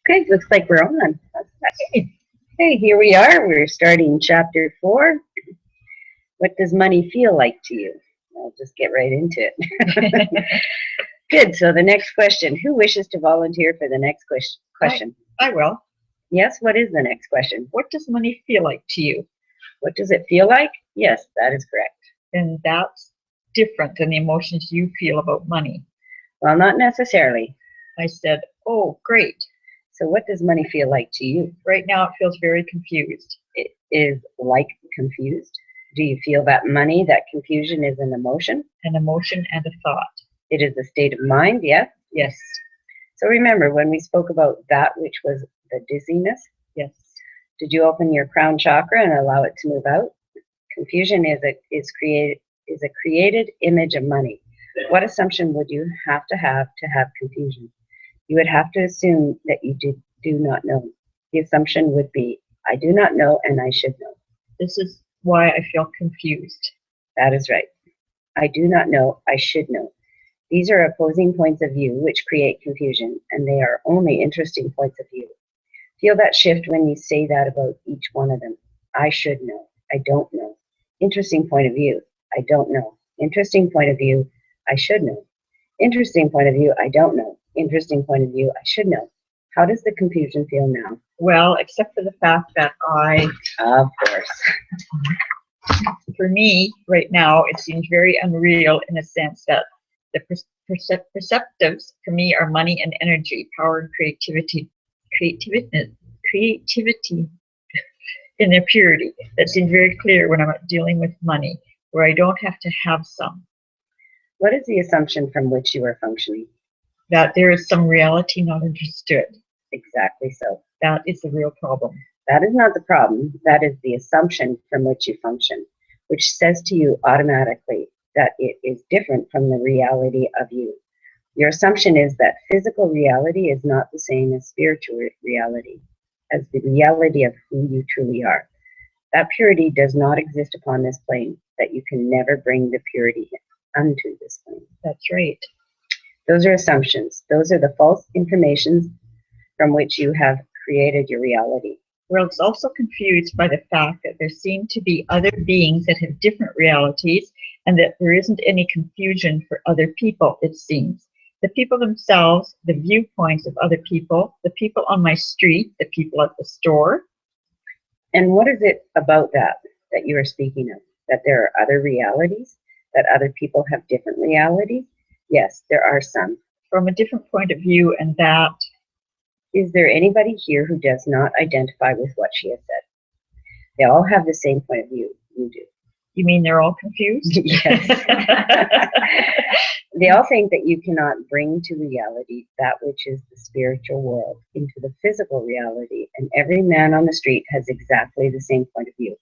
Okay, looks like we're on. Okay, here we are. We're starting chapter 4. What does money feel like to you? I'll just get right into it. Good. So the next question. Who wishes to volunteer for the next question? I will. Yes, what is the next question? What does money feel like to you? What does it feel like? Yes, that is correct. And that's different than the emotions you feel about money. Well, not necessarily. I said, oh, great. So what does money feel like to you? Right now it feels very confused. It is like confused. Do you feel that money, that confusion is an emotion? An emotion and a thought. It is a state of mind, yes? Yes. So remember when we spoke about that which was the dizziness? Yes. Did you open your crown chakra and allow it to move out? Confusion is a created image of money. What assumption would you have to have confusion? You would have to assume that you do not know. The assumption would be, I do not know and I should know. This is why I feel confused. That is right. I do not know, I should know. These are opposing points of view which create confusion, and they are only interesting points of view. Feel that shift when you say that about each one of them. I should know. I don't know. Interesting point of view. I don't know. Interesting point of view. I should know. Interesting point of view. I don't know. Interesting point of view. I should know. How does the confusion feel now? Well, except for the fact that Of course. For me, right now, it seems very unreal in a sense that the perceptives for me are money and energy, power and creativity in their purity. That seems very clear when I'm dealing with money, where I don't have to have some. What is the assumption from which you are functioning? That there is some reality not understood. Exactly so. That is the real problem. That is not the problem. That is the assumption from which you function, which says to you automatically that it is different from the reality of you. Your assumption is that physical reality is not the same as spiritual reality, as the reality of who you truly are. That purity does not exist upon this plane, that you can never bring the purity unto this plane. That's right. Those are assumptions. Those are the false informations from which you have created your reality. Well, it's also confused by the fact that there seem to be other beings that have different realities, and that there isn't any confusion for other people, it seems. The people themselves, the viewpoints of other people, the people on my street, the people at the store. And what is it about that you are speaking of? That there are other realities? That other people have different realities? Yes, there are some. From a different point of view, and that... Is there anybody here who does not identify with what she has said? They all have the same point of view. You do. You mean they're all confused? Yes. They all think that you cannot bring to reality that which is the spiritual world into the physical reality, and every man on the street has exactly the same point of view.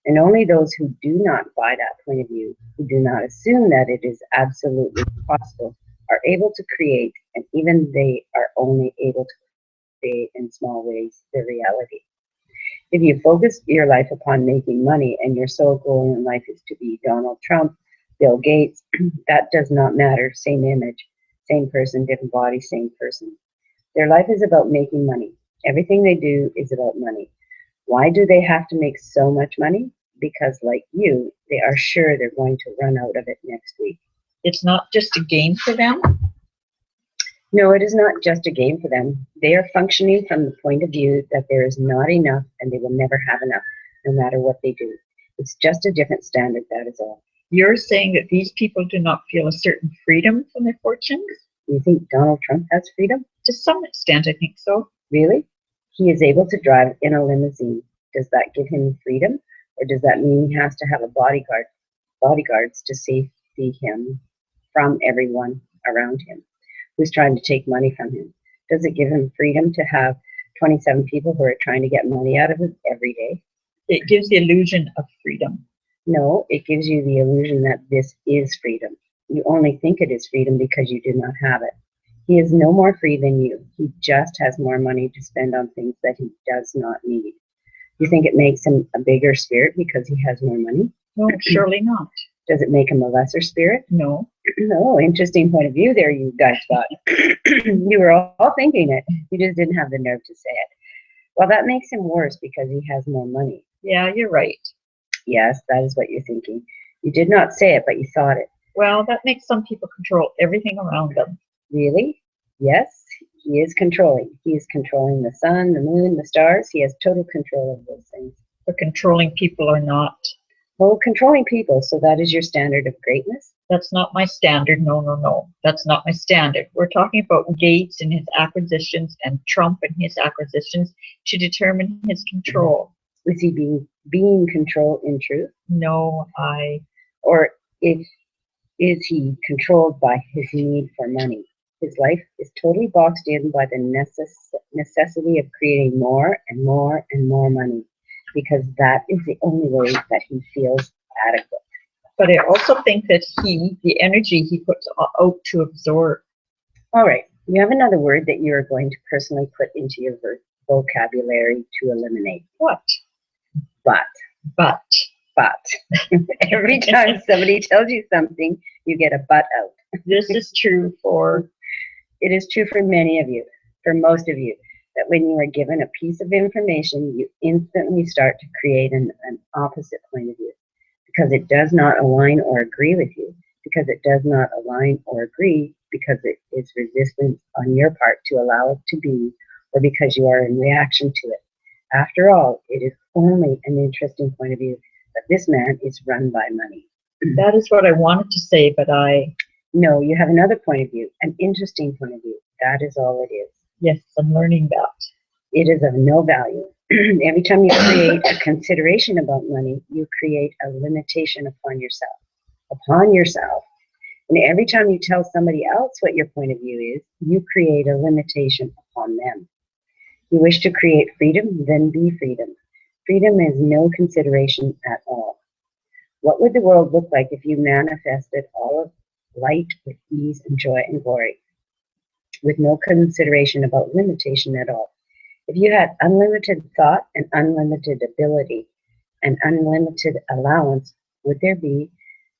And only those who do not buy that point of view, who do not assume that it is absolutely possible, are able to create, and even they are only able to create in small ways their reality. If you focus your life upon making money and your sole goal in life is to be Donald Trump, Bill Gates, that does not matter. Same image, same person, different body, same person. Their life is about making money. Everything they do is about money. Why do they have to make so much money? Because like you, they are sure they're going to run out of it next week. It's not just a game for them? No, it is not just a game for them. They are functioning from the point of view that there is not enough and they will never have enough, no matter what they do. It's just a different standard, that is all. You're saying that these people do not feel a certain freedom from their fortunes? You think Donald Trump has freedom? To some extent, I think so. Really? He is able to drive in a limousine. Does that give him freedom? Or does that mean he has to have bodyguards to safety him from everyone around him who's trying to take money from him? Does it give him freedom to have 27 people who are trying to get money out of him every day? It gives the illusion of freedom. No, it gives you the illusion that this is freedom. You only think it is freedom because you do not have it. He is no more free than you. He just has more money to spend on things that he does not need. You think it makes him a bigger spirit because he has more money? No, surely not. Does it make him a lesser spirit? No. No, interesting point of view there, you guys got. You were all thinking it. You just didn't have the nerve to say it. Well, that makes him worse because he has more money. Yeah, you're right. Yes, that is what you're thinking. You did not say it, but you thought it. Well, that makes some people control everything around them. Really? Yes, he is controlling. He is controlling the sun, the moon, the stars. He has total control of those things. But controlling people are not. Oh, controlling people. So that is your standard of greatness? That's not my standard. No, no, no. That's not my standard. We're talking about Gates and his acquisitions and Trump and his acquisitions to determine his control. Is he being controlled in truth? No, Or is he controlled by his need for money? His life is totally boxed in by the necessity of creating more and more and more money, because that is the only way that he feels adequate. But I also think that the energy he puts out to absorb. All right, you have another word that you're going to personally put into your vocabulary to eliminate. What? But. But. Every time somebody tells you something, you get a but out. This is true for... It is true for many of you, for most of you, that when you are given a piece of information, you instantly start to create an opposite point of view, because it does not align or agree with you, because it does not align or agree, because it is resistance on your part to allow it to be, or because you are in reaction to it. After all, it is only an interesting point of view that this man is run by money. That is what I wanted to say, but No, you have another point of view, an interesting point of view. That is all it is. Yes, I'm learning that. It is of no value. Every time you create a consideration about money, you create a limitation upon yourself. And every time you tell somebody else what your point of view is, you create a limitation upon them. You wish to create freedom, then be freedom. Freedom is no consideration at all. What would the world look like if you manifested all of light with ease and joy and glory, with no consideration about limitation at all? If you had unlimited thought and unlimited ability and unlimited allowance, would there be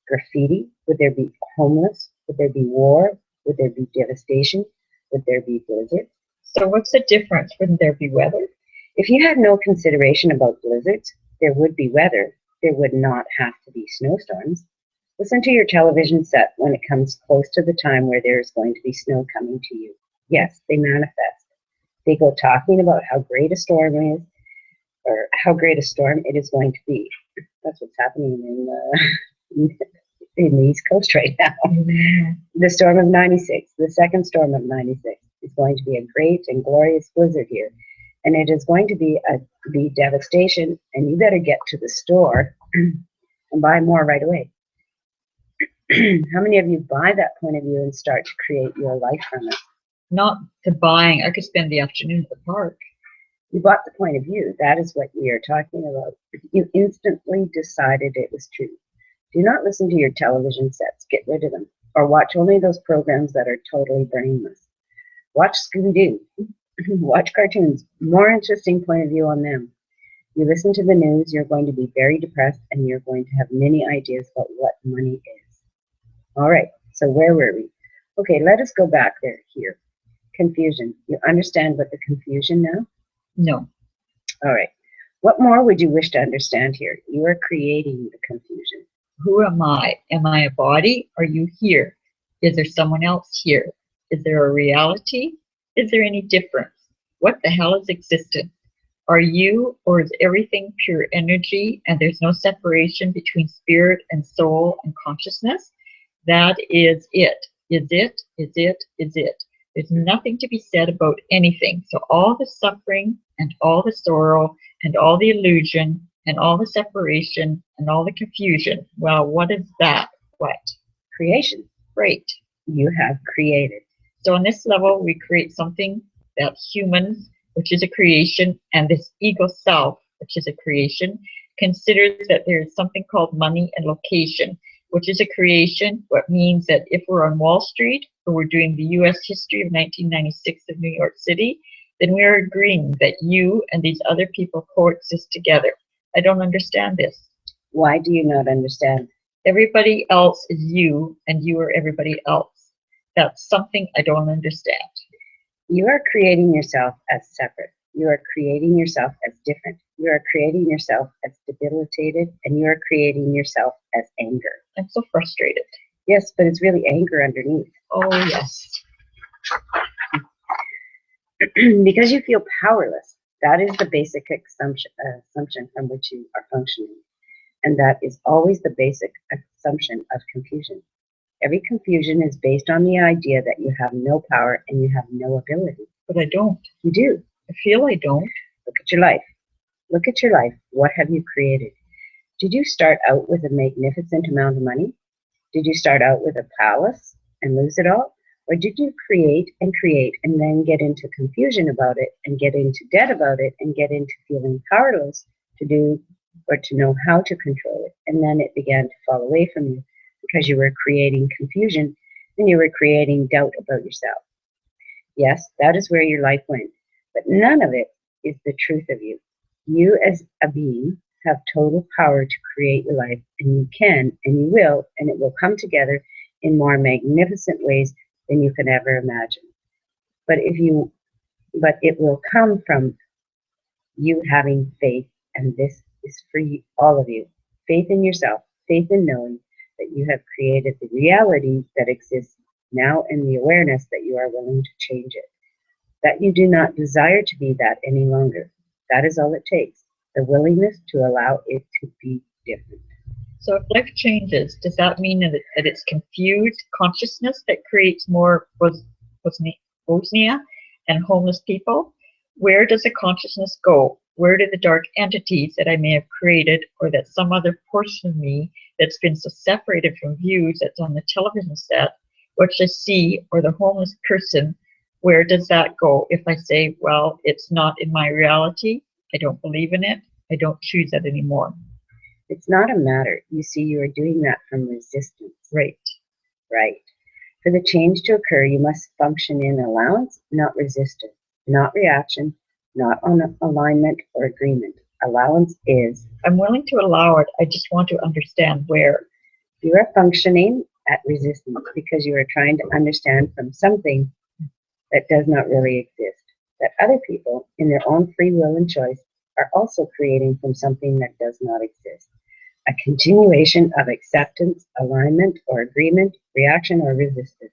graffiti? Would there be homeless? Would there be war? Would there be devastation? Would there be blizzards? So what's the difference? Wouldn't there be weather? If you had no consideration about blizzards, there would be weather. There would not have to be snowstorms. Listen to your television set when it comes close to the time where there is going to be snow coming to you. Yes, they manifest. They go talking about how great a storm is, or how great a storm it is going to be. That's what's happening in the East Coast right now. Mm-hmm. The storm of 96, the second storm of 96, is going to be a great and glorious blizzard here. And it is going to be devastation, and you better get to the store and buy more right away. How many of you buy that point of view and start to create your life from it? Not the buying. I could spend the afternoon at the park. You bought the point of view. That is what we are talking about. You instantly decided it was true. Do not listen to your television sets. Get rid of them. Or watch only those programs that are totally brainless. Watch Scooby-Doo. Watch cartoons. More interesting point of view on them. You listen to the news, you're going to be very depressed, and you're going to have many ideas about what money is. All right, so where were we? Okay, let us go back here. Confusion. You understand what the confusion now? No. All right. What more would you wish to understand here? You are creating the confusion. Who am I? Am I a body? Are you here? Is there someone else here? Is there a reality? Is there any difference? What the hell is existence? Are you, or is everything pure energy and there's no separation between spirit and soul and consciousness? That is it. Is it? Is it? Is it? There's nothing to be said about anything. So all the suffering and all the sorrow and all the illusion and all the separation and all the confusion, well, what is that? What? Creation. Great. You have created. So on this level, we create something that humans, which is a creation, and this ego self, which is a creation, considers that there is something called money and location, which is a creation, what means that if we're on Wall Street or we're doing the U.S. history of 1996 of New York City, then we are agreeing that you and these other people coexist together. I don't understand this. Why do you not understand? Everybody else is you, and you are everybody else. That's something I don't understand. You are creating yourself as separate. You are creating yourself as different. You are creating yourself as debilitated, and you are creating yourself as anger. I'm so frustrated. Yes, but it's really anger underneath. Oh, yes. Because you feel powerless. That is the basic assumption from which you are functioning. And that is always the basic assumption of confusion. Every confusion is based on the idea that you have no power and you have no ability. But I don't. You do. I feel I don't. Look at your life. Look at your life. What have you created? Did you start out with a magnificent amount of money? Did you start out with a palace and lose it all? Or did you create and then get into confusion about it and get into debt about it and get into feeling powerless to do or to know how to control it? And then it began to fall away from you because you were creating confusion and you were creating doubt about yourself. Yes, that is where your life went. But none of it is the truth of you. You as a being have total power to create your life, and you can and you will, and it will come together in more magnificent ways than you can ever imagine. But it will come from you having faith, and this is for you, all of you. Faith in yourself, faith in knowing that you have created the reality that exists now, and the awareness that you are willing to change it. That you do not desire to be that any longer. That is all it takes. The willingness to allow it to be different. So if life changes, does that mean that it's confused consciousness that creates more Bosnia and homeless people? Where does the consciousness go? Where do the dark entities that I may have created, or that some other portion of me that's been so separated from views that's on the television set, which I see, or the homeless person, where does that go if I say, well, it's not in my reality, I don't believe in it, I don't choose that anymore? It's not a matter. You see, you are doing that from resistance. Right. Right. For the change to occur, you must function in allowance, not resistance, not reaction, not on alignment or agreement. Allowance is. I'm willing to allow it. I just want to understand where. You are functioning at resistance because you are trying to understand from something that does not really exist. That other people, in their own free will and choice, are also creating from something that does not exist. A continuation of acceptance, alignment, or agreement, reaction, or resistance.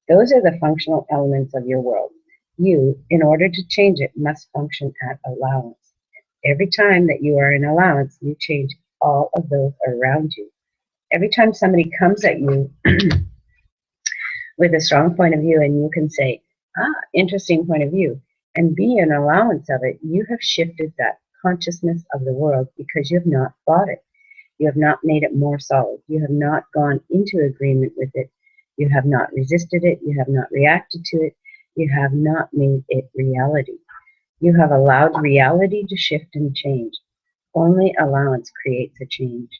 Those are the functional elements of your world. You, in order to change it, must function at allowance. Every time that you are in allowance, you change all of those around you. Every time somebody comes at you with a strong point of view and you can say, interesting point of view, and be an allowance of it, you have shifted that consciousness of the world because you have not fought it. You have not made it more solid. You have not gone into agreement with it. You have not resisted it. You have not reacted to it. You have not made it reality. You have allowed reality to shift and change. Only allowance creates a change.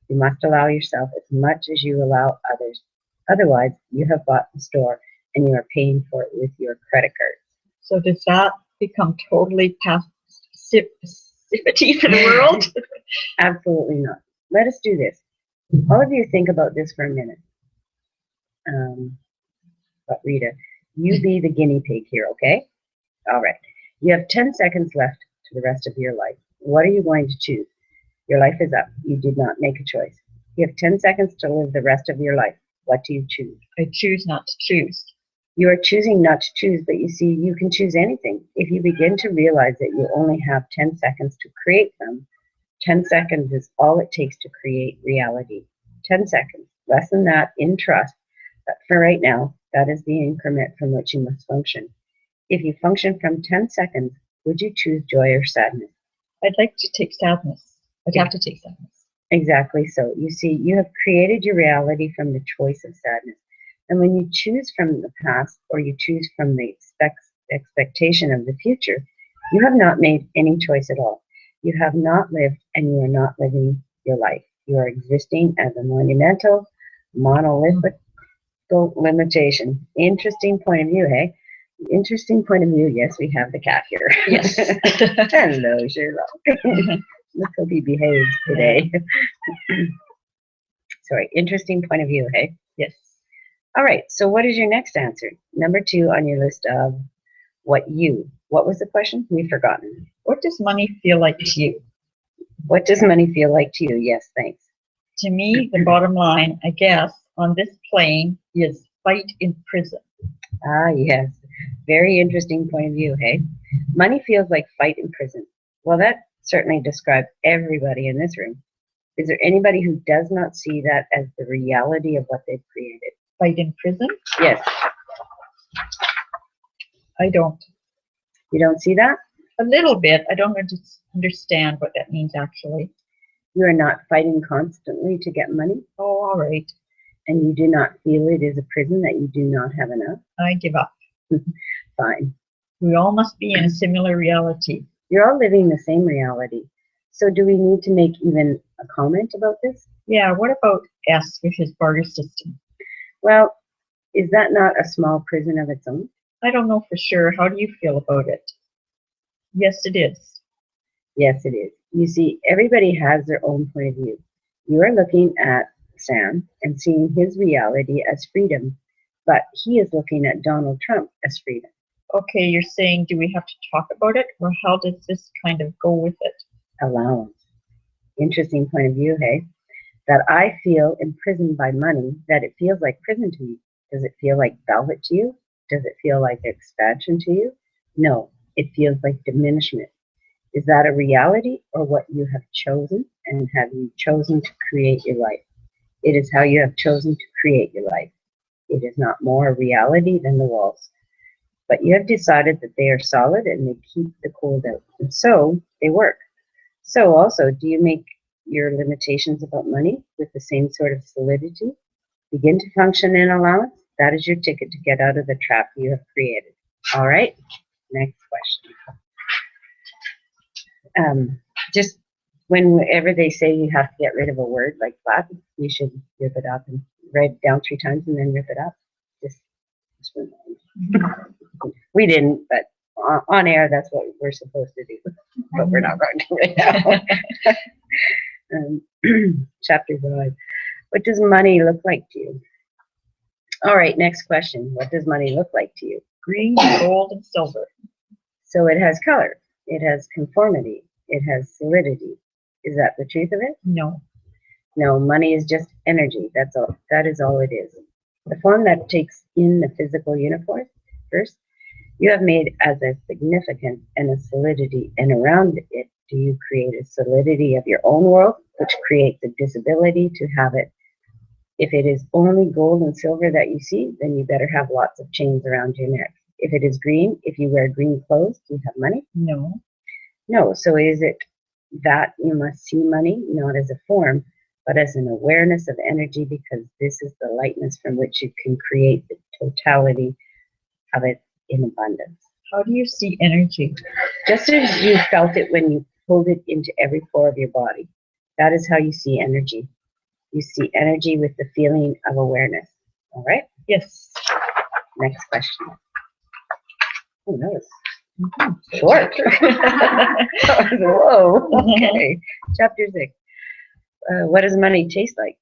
You must allow yourself as much as you allow others. Otherwise, you have bought the store and you are paying for it with your credit card. So does that become totally passivity for the world? Absolutely not. Let us do this. All of you think about this for a minute. But Rita, you be the guinea pig here, okay? All right. You have 10 seconds left to the rest of your life. What are you going to choose? Your life is up. You did not make a choice. You have 10 seconds to live the rest of your life. What do you choose? I choose not to choose. You are choosing not to choose, but you see, you can choose anything. If you begin to realize that you only have 10 seconds to create them, 10 seconds is all it takes to create reality. 10 seconds. Less than that in trust. But for right now, that is the increment from which you must function. If you function from 10 seconds, would you choose joy or sadness? I'd like to take sadness. I'd have to take sadness. Exactly so. You see, you have created your reality from the choice of sadness. And when you choose from the past or you choose from the expectation of the future, you have not made any choice at all. You have not lived and you are not living your life. You are existing as a monumental, monolithic limitation. Interesting point of view, hey? Interesting point of view. Yes, we have the cat here. Yes. Hello, Sherlock. Look how he behaves today. Sorry, interesting point of view, hey? Yes. All right, so what is your next answer? Number 2 on your list of what was the question? We've forgotten. What does money feel like to you? What does money feel like to you? Yes, thanks. To me, the bottom line, I guess, on this plane is fight in prison. Ah, yes. Very interesting point of view, hey? Money feels like fight in prison. Well, that certainly describes everybody in this room. Is there anybody who does not see that as the reality of what they've created? Fight in prison? Yes. I don't. You don't see that? A little bit. I don't understand what that means, actually. You are not fighting constantly to get money, Oh, all right. and you do not feel it is a prison that you do not have enough. I give up. Fine. We all must be in a similar reality. You're all living the same reality. So do we need to make even a comment about this? Yeah, what about S with his barter system? Well, is that not a small prison of its own? I don't know for sure. How do you feel about it? Yes, it is. Yes, it is. You see, everybody has their own point of view. You are looking at Sam and seeing his reality as freedom, but he is looking at Donald Trump as freedom. Okay, you're saying, do we have to talk about it, or how does this kind of go with it? Allowance. Interesting point of view, hey? That I feel imprisoned by money, that it feels like prison to me. Does it feel like velvet to you? Does it feel like expansion to you? No, it feels like diminishment. Is that a reality or what you have chosen, and have you chosen to create your life? It is how you have chosen to create your life. It is not more a reality than the walls. But you have decided that they are solid and they keep the cold out. And so they work. So also, do you make your limitations about money with the same sort of solidity? Begin to function in allowance. That is your ticket to get out of the trap you have created. All right, next question. Just whenever they say you have to get rid of a word like flat, you should rip it up and write it down 3 times and then rip it up. Just we didn't, but on air, that's what we're supposed to do. But we're not going to right now. Chapter 5. What does money look like to you? All right, next question. What does money look like to you? Green, gold, and silver. So it has color. It has conformity. It has solidity. Is that the truth of it? No. No, money is just energy. That's all. That is all it is. The form that takes in the physical universe first, you have made as a significance and a solidity, and around it do you create a solidity of your own world, which creates a disability to have it. If it is only gold and silver that you see, then you better have lots of chains around your neck. If it is green, if you wear green clothes, do you have money? No. No. So is it that you must see money not as a form, but as an awareness of energy, because this is the lightness from which you can create the totality of it in abundance. How do you see energy? Just as you felt it when you pulled it into every pore of your body. That is how you see energy. You see energy with the feeling of awareness. All right? Yes. Next question. Oh, that was short. Whoa. Okay. Chapter 6. What does money taste like?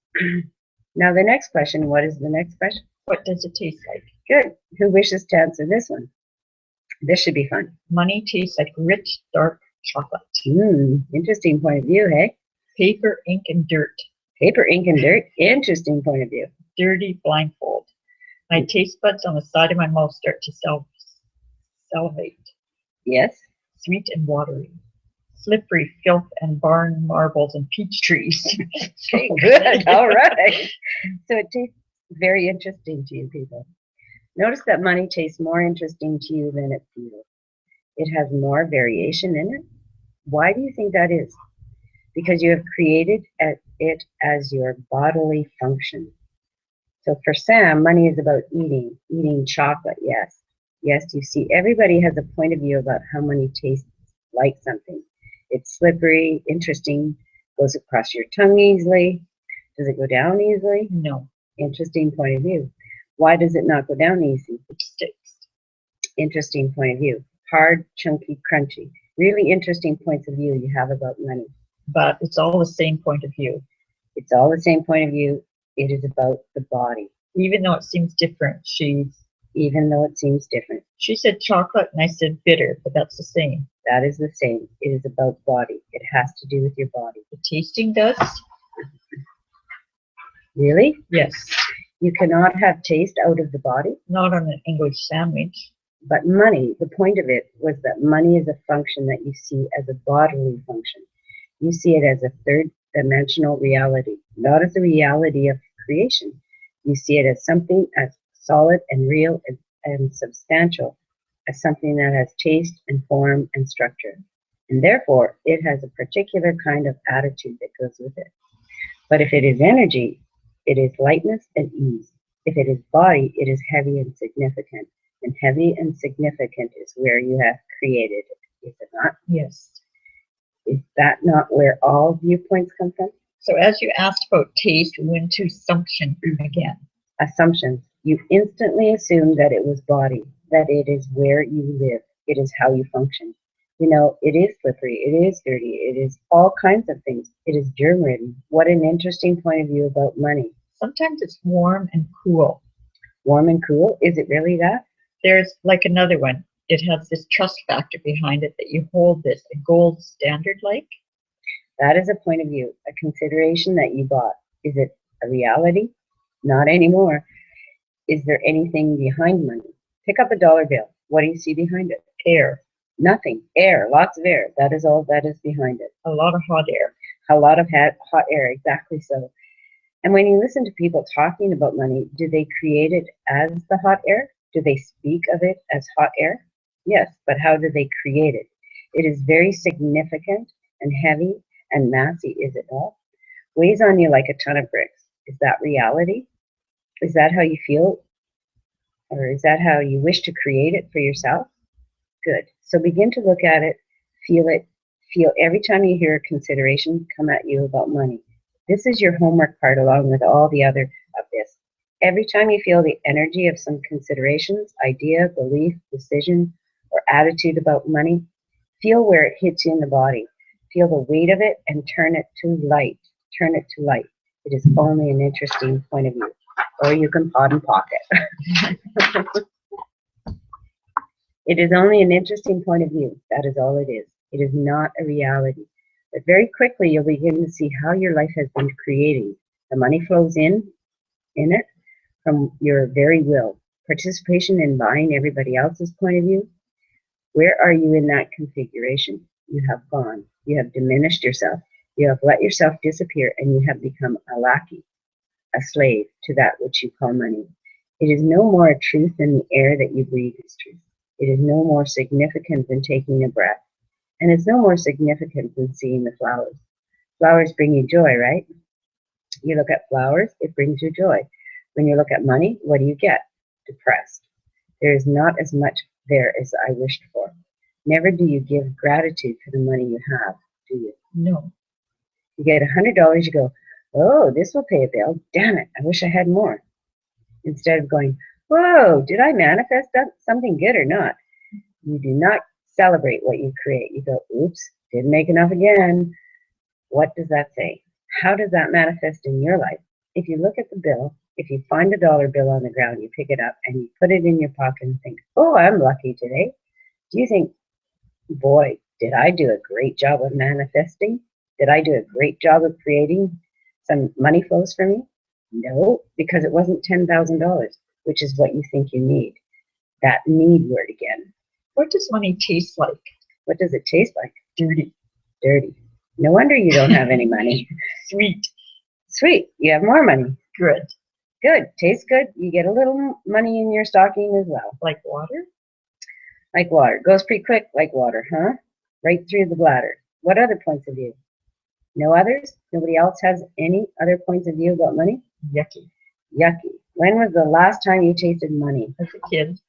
Now the next question. What is the next question? What does it taste like? Good. Who wishes to answer this one? This should be fun. Money tastes like rich, dark chocolate. Interesting point of view, hey? Paper, ink, and dirt. Paper, ink, and dirt. Interesting point of view. Dirty blindfold. My taste buds on the side of my mouth start to salivate. Yes. Sweet and watery. Slippery filth and barn marbles and peach trees. Okay, good. All right. So it tastes very interesting to you people. Notice that money tastes more interesting to you than it feels. It has more variation in it. Why do you think that is? Because you have created it as your bodily function. So for Sam, money is about eating chocolate, yes. Yes, you see, everybody has a point of view about how money tastes like something. It's slippery, interesting, goes across your tongue easily. Does it go down easily? No. Interesting point of view. Why does it not go down easy? It sticks. Interesting point of view. Hard, chunky, crunchy. Really interesting points of view you have about money. But it's all the same point of view. It's all the same point of view. It is about the body, Even though it seems different, even though it seems different. she said chocolate and I said bitter, but that's the same. That is the same. It is about body. It has to do with your body. The tasting does? Really? Yes. You cannot have taste out of the body, Not on an English sandwich. but money, the point of it was that money is a function that you see as a bodily function. You see it as a third dimensional reality, not as a reality of creation. You see it as something as solid and real and substantial, as something that has taste and form and structure. And therefore, it has a particular kind of attitude that goes with it. But if it is energy, it is lightness and ease. If it is body, it is heavy and significant. And heavy and significant is where you have created it, is it not? Yes. Is that not where all viewpoints come from? So as you asked about taste, we went to assumption again. Assumptions. You instantly assume that it was body, that it is where you live, it is how you function. You know, it is slippery, it is dirty, it is all kinds of things. It is germ-ridden. What an interesting point of view about money. Sometimes it's warm and cool. Warm and cool? Is it really that? There's like another one. It has this trust factor behind it that you hold this, a gold standard like. That is a point of view, a consideration that you bought. Is it a reality? Not anymore. Is there anything behind money? Pick up a dollar bill. What do you see behind it? Air. Nothing. Air. Lots of air. That is all that is behind it. A lot of hot air. A lot of hot air. Exactly so. And when you listen to people talking about money, do they create it as the hot air? Do they speak of it as hot air? Yes, but how do they create it? It is very significant and heavy and massy, is it not? Weighs on you like a ton of bricks. Is that reality? Is that how you feel? Or is that how you wish to create it for yourself? Good. So begin to look at it, feel every time you hear a consideration come at you about money. This is your homework part along with all the other of this. Every time you feel the energy of some considerations, idea, belief, decision, or attitude about money, feel where it hits you in the body. Feel the weight of it and turn it to light. Turn it to light. It is only an interesting point of view. Or you can pot and pocket. It is only an interesting point of view. That is all it is. It is not a reality. But very quickly you'll begin to see how your life has been creating. The money flows in it from your very will. Participation in buying everybody else's point of view. Where are you in that configuration? You have gone. You have diminished yourself. You have let yourself disappear and you have become a lackey, a slave to that which you call money. It is no more a truth than the air that you breathe is truth. It is no more significant than taking a breath. And it's no more significant than seeing the flowers. Flowers bring you joy, right? You look at flowers, it brings you joy. When you look at money, what do you get? Depressed. There is not as much there as I wished for. Never do you give gratitude for the money you have, do you? No. You get $100, you go, oh, this will pay a bill. Damn it, I wish I had more. Instead of going, whoa, did I manifest something good or not? You do not celebrate what you create. You go, oops, didn't make enough again. What does that say? How does that manifest in your life? If you look at the bill, if you find a dollar bill on the ground, you pick it up and you put it in your pocket and think, oh, I'm lucky today. Do you think, boy, did I do a great job of manifesting? Did I do a great job of creating some money flows for me? No, because it wasn't $10,000, which is what you think you need. That need word again. What does money taste like? What does it taste like? Dirty. Dirty. No wonder you don't have any money. Sweet. Sweet. You have more money. Good. Good. Tastes good. You get a little money in your stocking as well. Like water? Like water. Goes pretty quick like water, huh? Right through the bladder. What other points of view? No others? Nobody else has any other points of view about money? Yucky. Yucky. When was the last time you tasted money? As a kid.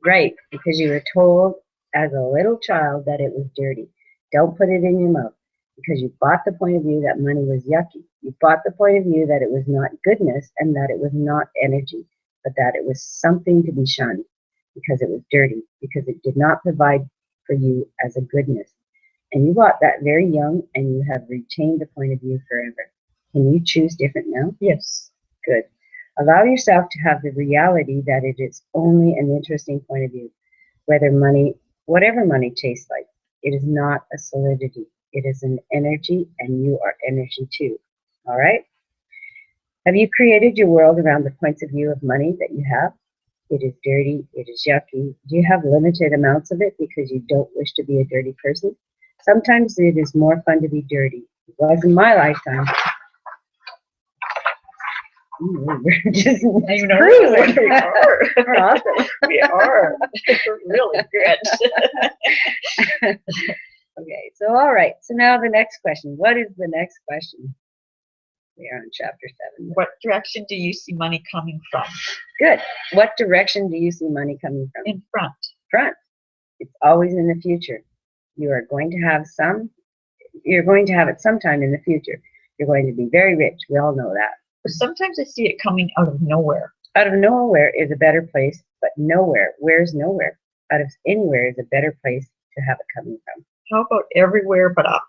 Right, because you were told as a little child that it was dirty. Don't put it in your mouth. Because you bought the point of view that money was yucky. You bought the point of view that it was not goodness and that it was not energy, but that it was something to be shunned because it was dirty, because it did not provide for you as a goodness. And you bought that very young and you have retained the point of view forever. Can you choose different now? Yes. Good. Allow yourself to have the reality that it is only an interesting point of view. Whatever money tastes like, it is not a solidity. It is an energy, and you are energy too. All right? Have you created your world around the points of view of money that you have? It is dirty. It is yucky. Do you have limited amounts of it because you don't wish to be a dirty person? Sometimes it is more fun to be dirty. It was in my lifetime. We're just I know cruising. we are. We're awesome. We are. We're really good. Okay, so all right. So now the next question. What is the next question? We are on chapter 7. What direction do you see money coming from? Good. What direction do you see money coming from? In front. Front. It's always in the future. You are going to have you're going to have it sometime in the future. You're going to be very rich. We all know that. Sometimes I see it coming out of nowhere. Out of nowhere is a better place, but nowhere. Where's nowhere? Out of anywhere is a better place to have it coming from. How about everywhere but up?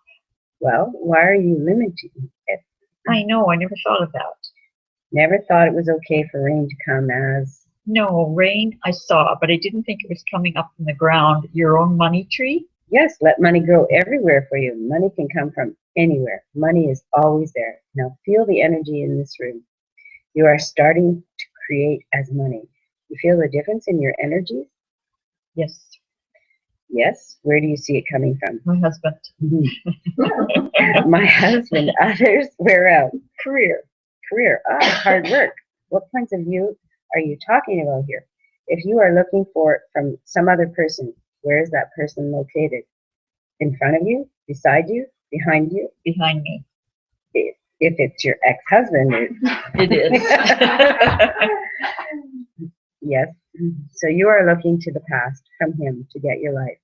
Well, why are you limiting it? I know, I never thought of that. Never thought it was okay for rain to come as... No, rain I saw, but I didn't think it was coming up from the ground. Your own money tree? Yes, let money grow everywhere for you. Money can come from anywhere. Money is always there. Now feel the energy in this room. You are starting to create as money. You feel the difference in your energies? Yes. Yes. Where do you see it coming from? My husband. My husband. Others. Where else? Career. Career. Hard work. What points of view are you talking about here? If you are looking for it from some other person, where is that person located? In front of you? Beside you? Behind you? Behind me. If it's your ex-husband, it is. Yes. So you are looking to the past from him to get your life.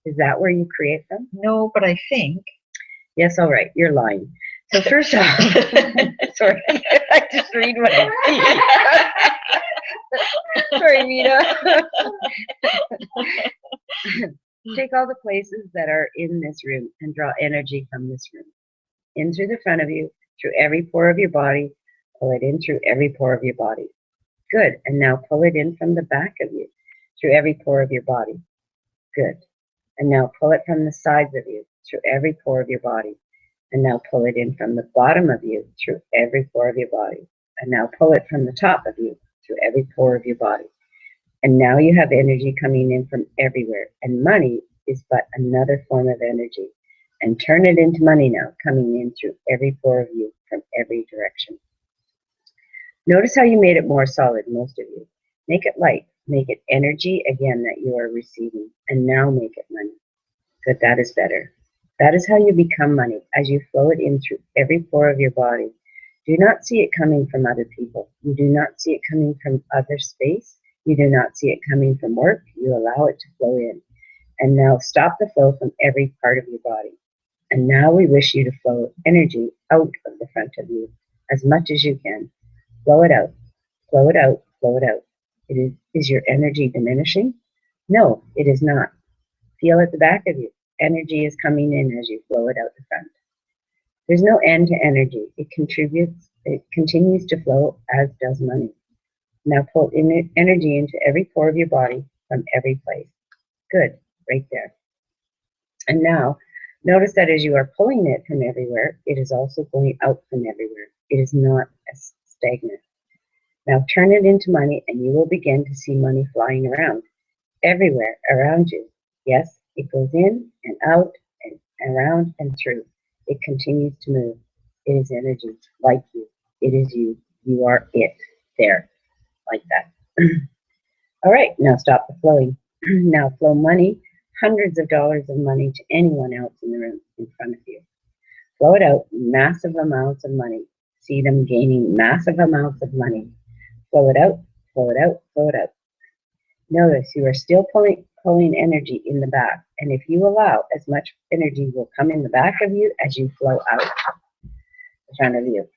Is that where you create them? No, but I think. Yes, all right. You're lying. So first off, sorry, I just read what I see. Sorry, Mina. Take all the places that are in this room and draw energy from this room. In through the front of you, through every pore of your body. Pull it in through every pore of your body. Good. And now pull it in from the back of you, through every pore of your body. Good. And now pull it from the sides of you, through every pore of your body. And now pull it in from the bottom of you, through every pore of your body. And now pull it from the top of you, through every pore of your body. And now you have energy coming in from everywhere. And money is but another form of energy. And turn it into money now, coming in through every pore of you, from every direction. Notice how you made it more solid, most of you. Make it light. Make it energy again that you are receiving. And now make it money. Good, that is better. That is how you become money, as you flow it in through every pore of your body. Do not see it coming from other people. You do not see it coming from other space. You do not see it coming from work. You allow it to flow in. And now stop the flow from every part of your body. And now we wish you to flow energy out of the front of you as much as you can. Flow it out, flow it out, flow it out. Is your energy diminishing? No, it is not. Feel at the back of you. Energy is coming in as you flow it out the front. There's no end to energy. It continues to flow, as does money. Now pull energy into every pore of your body from every place. Good, right there. And now, notice that as you are pulling it from everywhere, it is also going out from everywhere. It is not stagnant. Now turn it into money, and you will begin to see money flying around, everywhere around you. Yes, it goes in and out and around and through. It continues to move. It is energy, like you. It is you. You are it. There, like that. All right, now stop the flowing. Now flow money, hundreds of dollars of money to anyone else in the room in front of you. Flow it out, massive amounts of money. See them gaining massive amounts of money. Flow it out, flow it out, flow it out. Notice you are still pulling energy in the back, and if you allow, as much energy will come in the back of you as you flow out the front of you.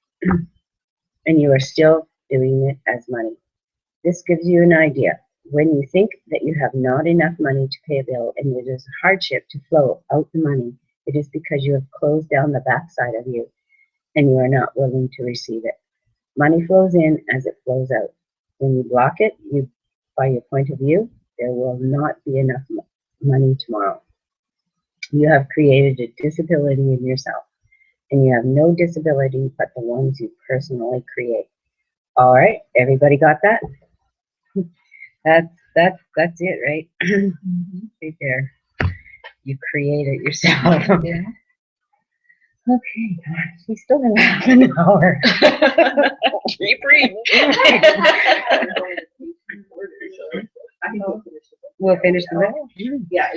And you are still doing it as money. This gives you an idea. When you think that you have not enough money to pay a bill and it is a hardship to flow out the money, it is because you have closed down the backside of you. and you are not willing to receive it. Money flows in as it flows out. When you block it, by your point of view, there will not be enough money tomorrow. You have created a disability in yourself, and you have no disability but the ones you personally create. All right, everybody got that? That's it, right? Right there. You create it yourself. Yeah. Okay, we still gonna have an hour. Keep reading. We'll finish the book? Yeah.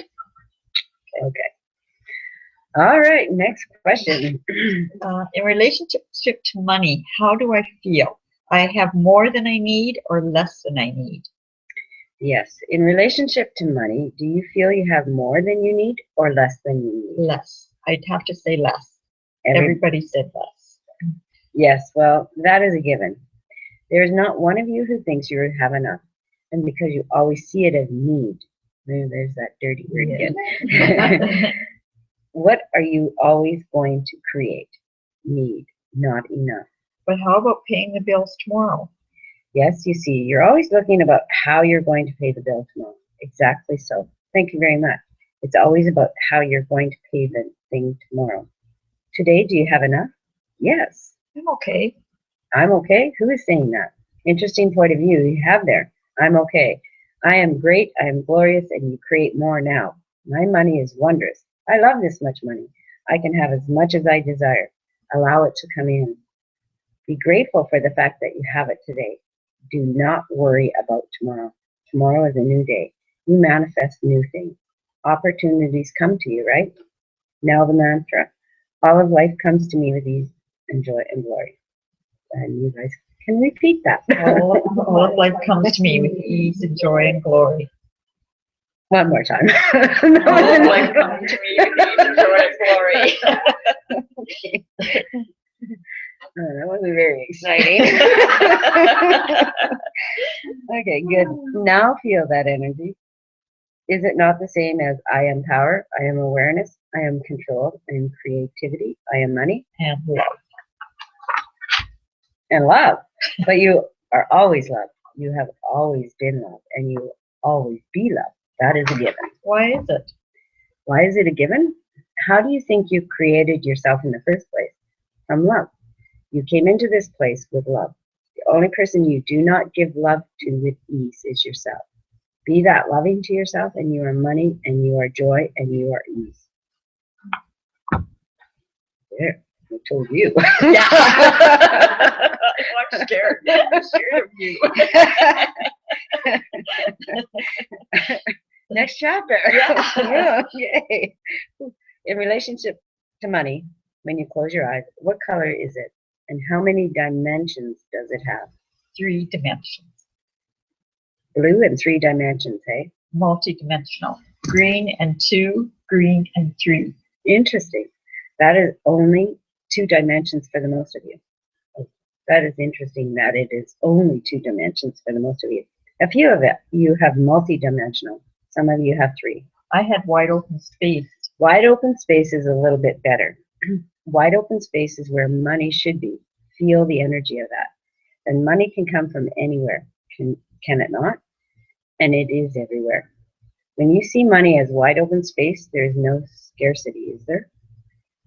Okay. All right, next question. In relationship to money, how do I feel? I have more than I need or less than I need? Yes, in relationship to money, do you feel you have more than you need or less than you need? Less. I'd have to say less. Everybody said less. Yes, well, that is a given. There is not one of you who thinks you have enough, and because you always see it as need. There's that dirty word again. What are you always going to create? Need, not enough. But how about paying the bills tomorrow? Yes, you see, you're always looking about how you're going to pay the bill tomorrow. Exactly so. Thank you very much. It's always about how you're going to pay the thing tomorrow. Today, do you have enough? Yes. I'm okay. I'm okay? Who is saying that? Interesting point of view you have there. I'm okay. I am great, I am glorious, and you create more now. My money is wondrous. I love this much money. I can have as much as I desire. Allow it to come in. Be grateful for the fact that you have it today. Do not worry about tomorrow. Tomorrow is a new day. You manifest new things. Opportunities come to you, right? Now the mantra. All of life comes to me with ease and joy and glory. And you guys can repeat that. All of life comes to me with ease and joy and glory. One more time. All of life comes to me with ease and joy and glory. That wasn't very exciting. Okay, good. Now feel that energy. Is it not the same as I am power, I am awareness, I am control, I am creativity, I am money? And love. And love. But you are always loved. You have always been loved, and you will always be loved. That is a given. Why is it? Why is it a given? How do you think you created yourself in the first place? From love. You came into this place with love. The only person you do not give love to with ease is yourself. Be that loving to yourself, and you are money, and you are joy, and you are ease. There, I told you. Yeah. I'm scared. I'm scared of you. Next chapter. Yeah. Okay. In relationship to money, when you close your eyes, what color is it? And how many dimensions does it have? 3 dimensions. Blue and 3 dimensions, hey? Multi-dimensional. Green and 2, green and 3. Interesting. That is only 2 dimensions for the most of you. That is interesting that it is only 2 dimensions for the most of you. A few of you have multi-dimensional. Some of you have 3. I had wide open space. Wide open space is a little bit better. Wide open space is where money should be. Feel the energy of that. And money can come from anywhere. Can it not? And it is everywhere. When you see money as wide open space, there is no scarcity, is there?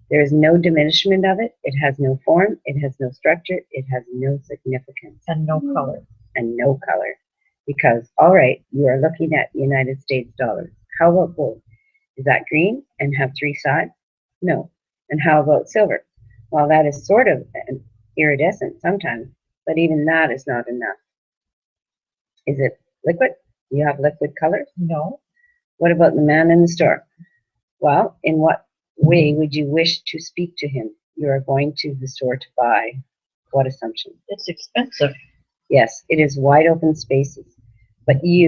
There is no diminishment of it. It has no form. It has no structure. It has no significance. And no color. And no color. Because, all right, you are looking at United States dollars. How about gold? Is that green and have 3 sides? No. And how about silver? Well, that is sort of iridescent sometimes, but even that is not enough. Is it liquid? You have liquid colors? No. What about the man in the store? Well, in what way would you wish to speak to him? You are going to the store to buy what assumption? It's expensive. Yes, it is wide open spaces. But we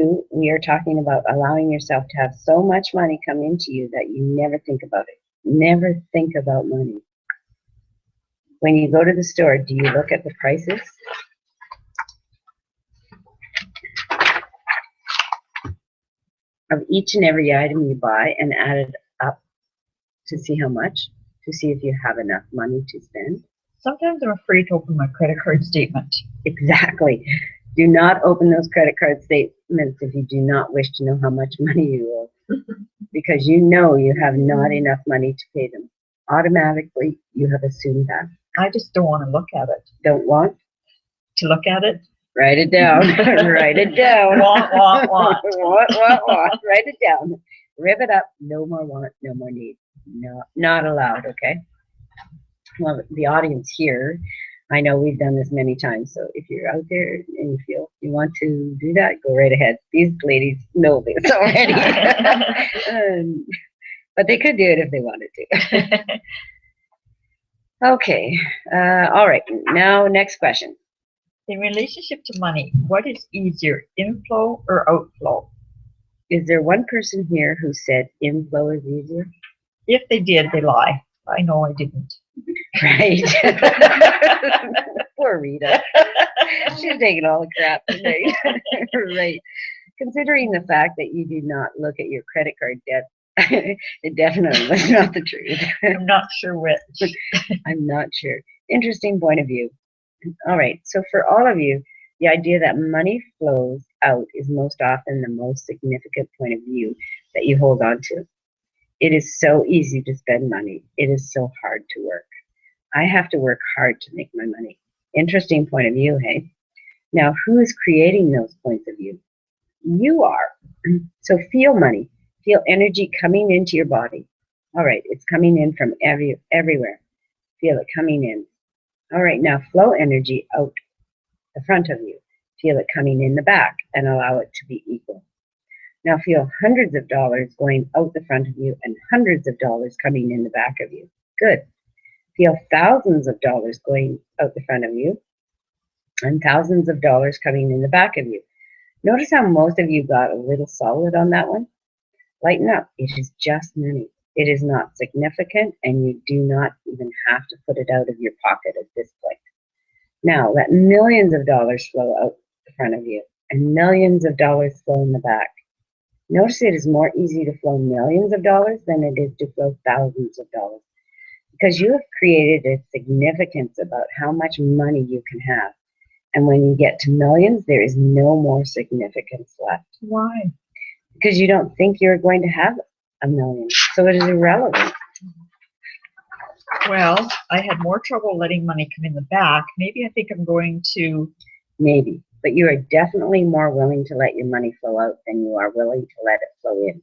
are talking about allowing yourself to have so much money come into you that you never think about it. Never think about money. When you go to the store, do you look at the prices? Of each and every item you buy and add it up to see how much, to see if you have enough money to spend? Sometimes I'm afraid to open my credit card statement. Exactly. Do not open those credit card statements if you do not wish to know how much money you owe, because you know you have not enough money to pay them. Automatically, you have assumed that. I just don't want to look at it. Don't want? To look at it? Write it down. Write it down. Want. Want. Write it down. Rip it up. No more want, no more need. No, not allowed, okay? Well, the audience here, I know we've done this many times, so if you're out there and you feel you want to do that, go right ahead. These ladies know this already. But they could do it if they wanted to. Okay. All right. Now, next question. In relationship to money, what is easier, inflow or outflow? Is there one person here who said inflow is easier? If they did, they lie. I know I didn't. Right. Poor Rita. She's taking all the crap tonight. Right. Considering the fact that you do not look at your credit card debt, it definitely was not the truth. I'm not sure which. I'm not sure. Interesting point of view. All right. So for all of you, the idea that money flows out is most often the most significant point of view that you hold on to. It is so easy to spend money. It is so hard to work. I have to work hard to make my money. Interesting point of view, hey? Now, who is creating those points of view? You are. So feel money. Feel energy coming into your body. All right, it's coming in from everywhere. Feel it coming in. All right, now flow energy out the front of you. Feel it coming in the back and allow it to be equal. Now feel hundreds of dollars going out the front of you and hundreds of dollars coming in the back of you. Good. Feel thousands of dollars going out the front of you and thousands of dollars coming in the back of you. Notice how most of you got a little solid on that one? Lighten up. It is just money. It is not significant, and you do not even have to put it out of your pocket at this point. Now, let millions of dollars flow out the front of you and millions of dollars flow in the back. Notice it is more easy to flow millions of dollars than it is to flow thousands of dollars, because you have created a significance about how much money you can have. And when you get to millions, there is no more significance left. Why? Because you don't think you're going to have a million. So it is irrelevant. Well, I had more trouble letting money come in the back. Maybe I think I'm going to... Maybe. But you are definitely more willing to let your money flow out than you are willing to let it flow in.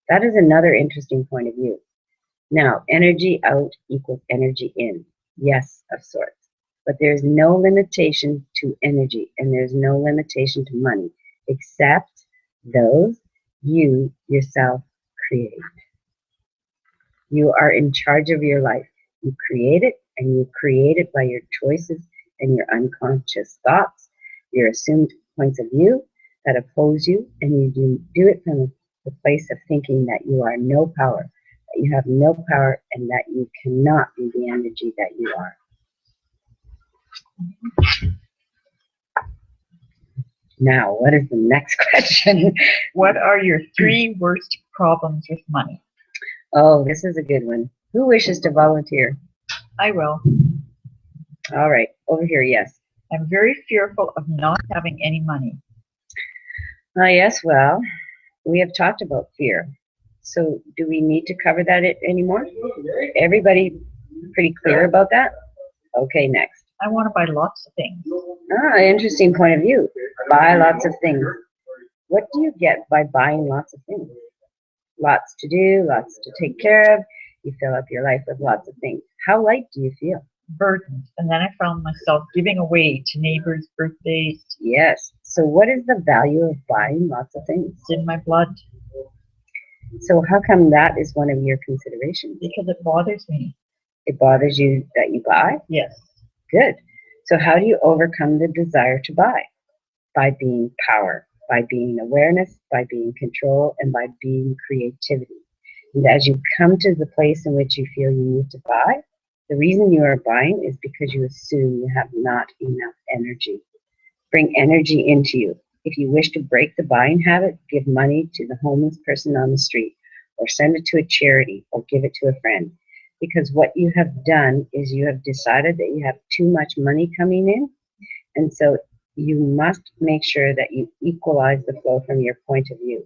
That is another interesting point of view. Now, energy out equals energy in. Yes, of sorts. But there's no limitation to energy, and there's no limitation to money, except those you yourself create. You are in charge of your life. You create it, and you create it by your choices and your unconscious thoughts, your assumed points of view that oppose you, and you do it from the place of thinking that you are no power, that you have no power, and that you cannot be the energy that you are. Now, what is the next question? What are your 3 worst problems with money? Oh, this is a good one. Who wishes to volunteer? I will. All right, over here, yes. I'm very fearful of not having any money. Yes, well, we have talked about fear. So do we need to cover that anymore? Everybody pretty clear about that? Okay, next. I want to buy lots of things. Interesting point of view. Buy lots of things. What do you get by buying lots of things? Lots to do, lots to take care of. You fill up your life with lots of things. How light do you feel? Burdened. And then I found myself giving away to neighbors' birthdays. Yes. So what is the value of buying lots of things? It's in my blood. So how come that is one of your considerations? Because it bothers me. It bothers you that you buy? Yes. Good. So how do you overcome the desire to buy? By being power, by being awareness, by being control, and by being creativity. And as you come to the place in which you feel you need to buy, the reason you are buying is because you assume you have not enough energy. Bring energy into you. If you wish to break the buying habit, give money to the homeless person on the street, or send it to a charity, or give it to a friend. because what you have done is you have decided that you have too much money coming in, and so you must make sure that you equalize the flow from your point of view.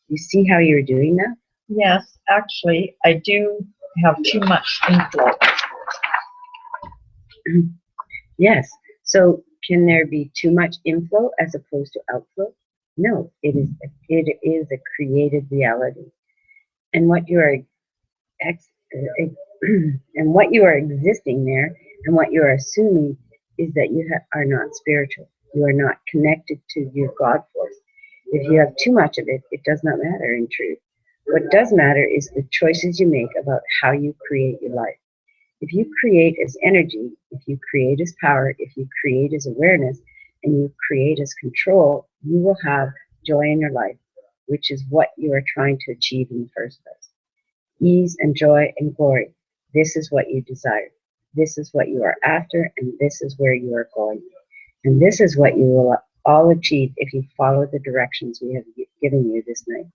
You see how you're doing that? Yes, actually, I do have too much inflow. Yes. So can there be too much inflow as opposed to outflow? No, it is a created reality. And what you are and what you are existing there and what you are assuming is that you are not spiritual. You are not connected to your God force. If you have too much of it, it does not matter in truth. What does matter is the choices you make about how you create your life. If you create as energy, if you create as power, if you create as awareness, and you create as control, you will have joy in your life, which is what you are trying to achieve in the first place. Ease and joy and glory. This is what you desire. This is what you are after, and this is where you are going. And this is what you will all achieve if you follow the directions we have given you this night.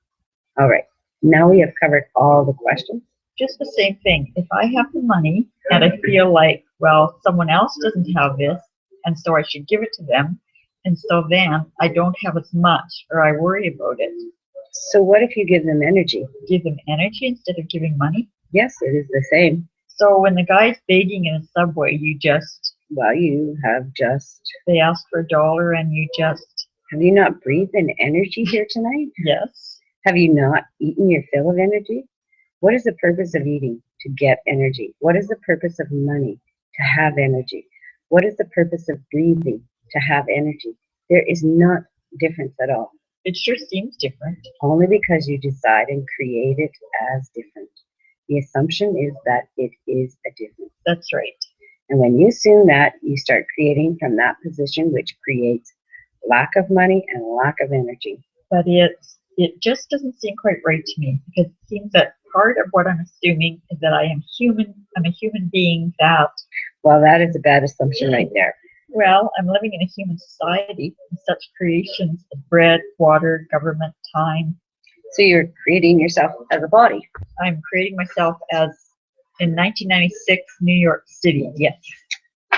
All right. Now we have covered all the questions. Just the same thing. If I have the money and I feel like, well, someone else doesn't have this, and so I should give it to them, and so then I don't have as much, or I worry about it. So what if you give them energy? Give them energy instead of giving money? Yes, it is the same. So when the guy's begging in a subway, you just, Well, you have just, they ask for $1 and you just, have you not breathed in energy here tonight? yes. Have you not eaten your fill of energy? What is the purpose of eating? To get energy. What is the purpose of money? To have energy. What is the purpose of breathing? To have energy. There is not difference at all. It sure seems different. Only because you decide and create it as different. The assumption is that it is a difference. That's right. And when you assume that, you start creating from that position, which creates lack of money and lack of energy. But it just doesn't seem quite right to me, because it seems that part of what I'm assuming is that I am human. I'm a human being that. Well, that is a bad assumption right there. Well, I'm living in a human society with such creations of bread, water, government, time. So you're creating yourself as a body. I'm creating myself as in 1996 New York City. Yes.